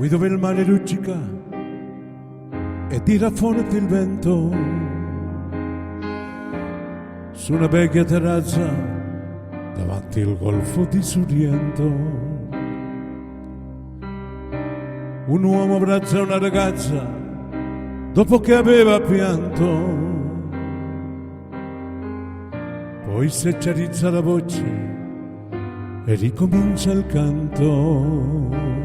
qui dove il mare luccica e tira forte il vento, su una vecchia terrazza davanti al golfo di Sorrento, un uomo abbraccia una ragazza dopo che aveva pianto, poi si accarizza la voce e ricomincia il canto.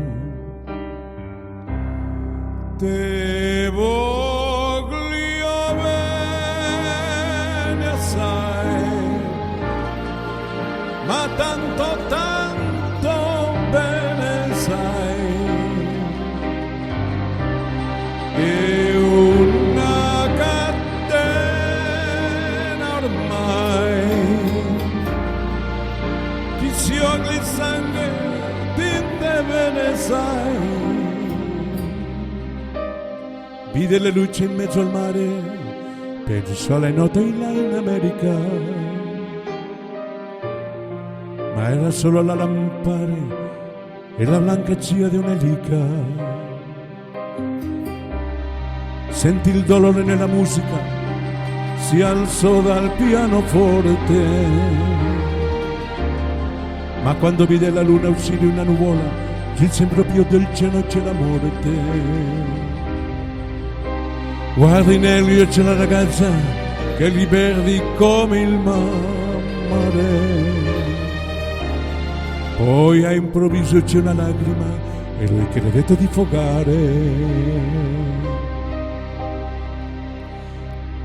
Te voglio bene assai, ma tanto tanto bene sai, è una catena ormai, chi si ogli il sangue di te bene sai. Vide le luci in mezzo al mare, pensò alle note là in America, ma era solo la lampare e la blanca cia di un'elica. Sentì il dolore nella musica, si alzò dal pianoforte, ma quando vide la luna uscire una nuvola, gli proprio del cielo c'è la morte. Guarda in Elio c'è la ragazza che gli perdi come il mare, poi a improvviso c'è una lacrima e lui credette di fogare.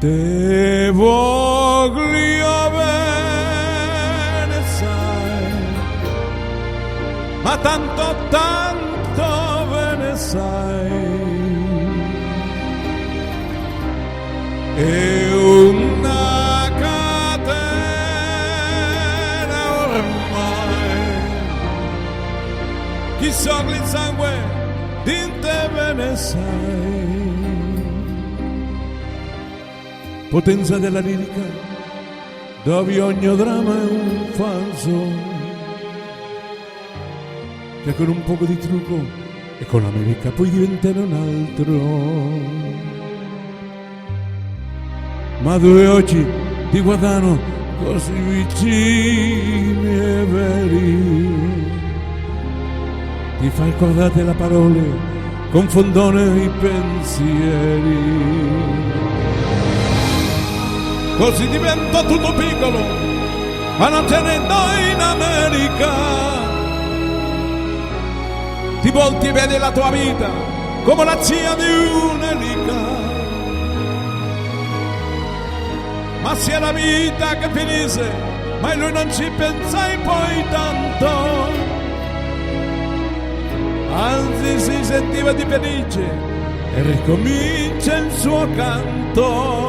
Te voglio bene sai, ma tanto tanto bene sai, è una catena ormai, chi soffre il sangue di te bene sai. Potenza della lirica, dove ogni dramma è un falso, che con un poco di trucco e con l'America puoi diventare un altro. Ma due occhi ti guardano così vicini e veri, ti fa ricordare le parole, confondono i pensieri. Così diventa tutto piccolo, ma non ce n'è in America. Ti volti e vedi la tua vita come la cia di un'elica. Ma sia la vita che finisse, ma lui non ci pensai poi tanto, anzi si sentiva di felice e ricomincia il suo canto.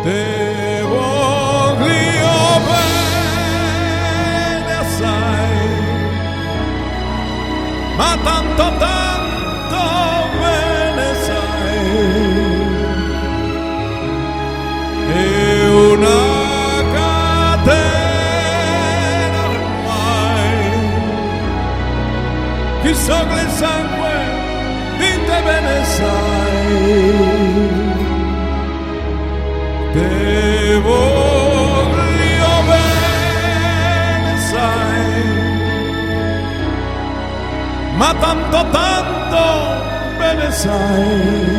Te voglio bene assai, ma tanto tanto bene sai, è una catena ormai, chi soffre il sangue di te bene sai. Te voglio bene sai, ma tanto tanto bene sai.